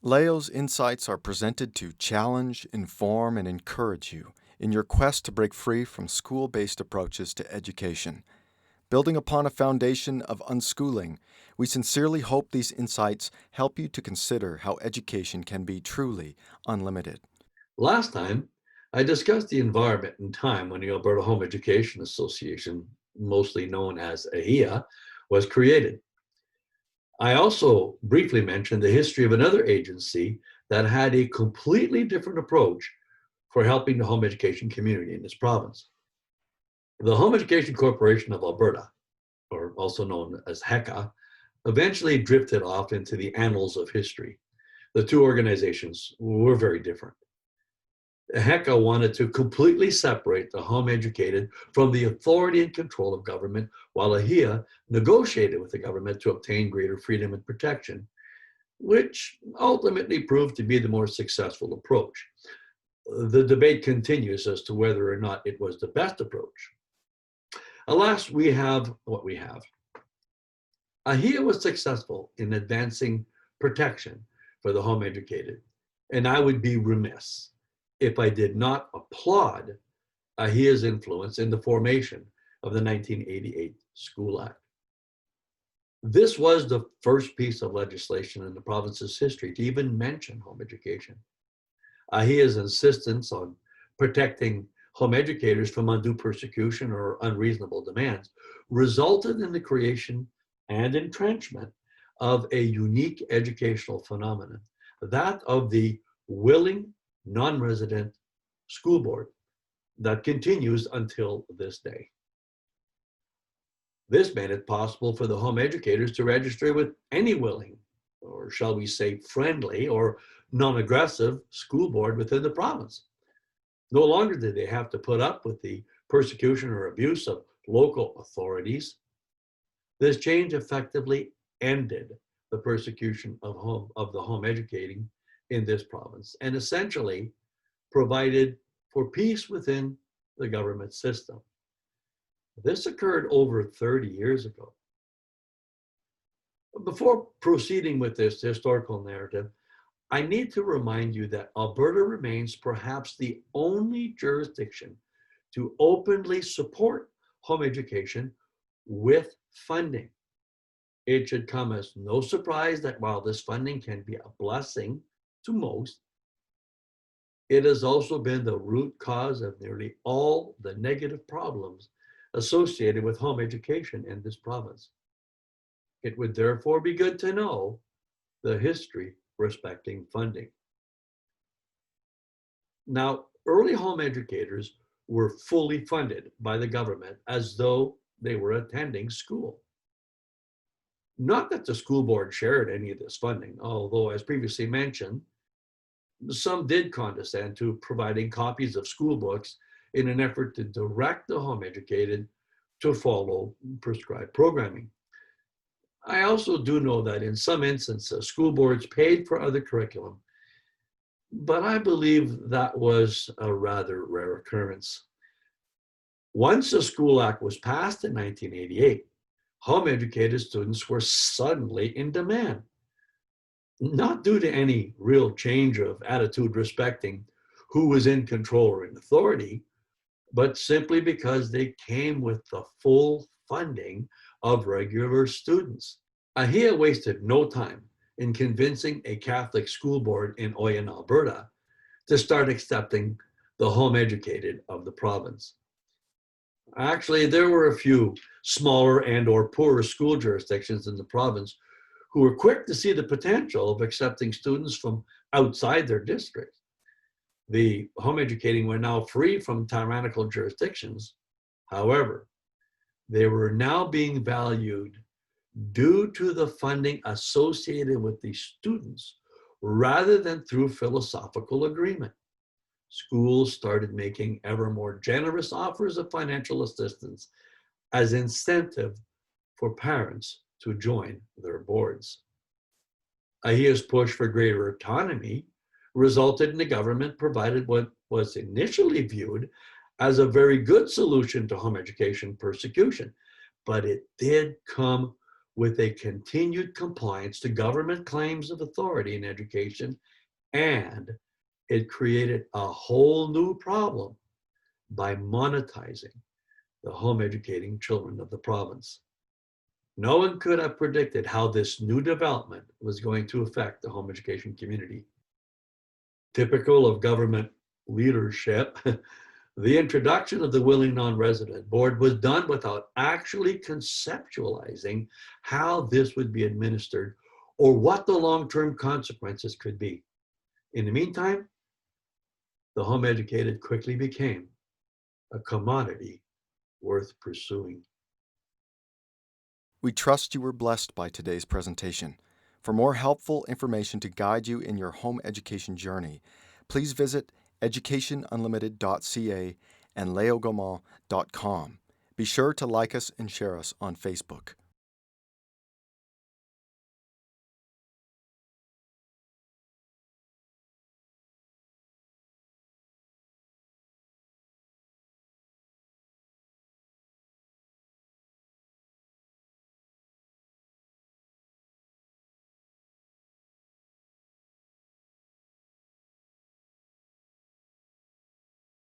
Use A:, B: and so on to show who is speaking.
A: Leo's insights are presented to challenge, inform, and encourage you in your quest to break free from school-based approaches to education. Building upon a foundation of unschooling, we sincerely hope these insights help you to consider how education can be truly unlimited.
B: Last time, I discussed the environment and time when the Alberta Home Education Association, mostly known as AHIA, was created. I also briefly mentioned the history of another agency that had a completely different approach for helping the home education community in this province. The Home Education Corporation of Alberta, or also known as HECA, eventually drifted off into the annals of history. The two organizations were very different. HECA wanted to completely separate the home educated from the authority and control of government, while AHIA negotiated with the government to obtain greater freedom and protection, which ultimately proved to be the more successful approach. The debate continues as to whether or not it was the best approach. Alas, we have what we have. AHIA was successful in advancing protection for the home educated, and I would be remiss if I did not applaud AHIA's influence in the formation of the 1988 School Act. This was the first piece of legislation in the province's history to even mention home education. AHIA's insistence on protecting home educators from undue persecution or unreasonable demands resulted in the creation and entrenchment of a unique educational phenomenon, that of the willing non-resident school board that continues until this day. This made it possible for the home educators to register with any willing, or shall we say friendly or non-aggressive school board within the province. No longer did they have to put up with the persecution or abuse of local authorities. This change effectively ended the persecution of the home educating in this province and essentially provided for peace within the government system. This occurred over 30 years ago. Before proceeding with this historical narrative, I need to remind you that Alberta remains perhaps the only jurisdiction to openly support home education with funding. It should come as no surprise that while this funding can be a blessing to most, it has also been the root cause of nearly all the negative problems associated with home education in this province. It would therefore be good to know the history respecting funding. Now, early home educators were fully funded by the government as though they were attending school. Not that the school board shared any of this funding, although, as previously mentioned, some did condescend to providing copies of school books in an effort to direct the home educated to follow prescribed programming. I also do know that in some instances, school boards paid for other curriculum, but I believe that was a rather rare occurrence. Once the School Act was passed in 1988, home educated students were suddenly in demand, not due to any real change of attitude respecting who was in control or in authority, but simply because they came with the full funding of regular students. AHIA wasted no time in convincing a Catholic school board in Oyen, Alberta, to start accepting the home educated of the province. Actually, there were a few smaller and or poorer school jurisdictions in the province who were quick to see the potential of accepting students from outside their district. The home educating were now free from tyrannical jurisdictions. However, they were now being valued due to the funding associated with the students rather than through philosophical agreement. Schools started making ever more generous offers of financial assistance as incentive for parents to join their boards. AHIA's push for greater autonomy resulted in the government provided what was initially viewed as a very good solution to home education persecution, but it did come with a continued compliance to government claims of authority in education, and it created a whole new problem by monetizing the home educating children of the province. No one could have predicted how this new development was going to affect the home education community. Typical of government leadership, the introduction of the Willing Non-Resident Board was done without actually conceptualizing how this would be administered or what the long-term consequences could be. In the meantime, the home educated quickly became a commodity worth pursuing.
A: We trust you were blessed by today's presentation. For more helpful information to guide you in your home education journey, please visit educationunlimited.ca and leogaumont.com. Be sure to like us and share us on Facebook.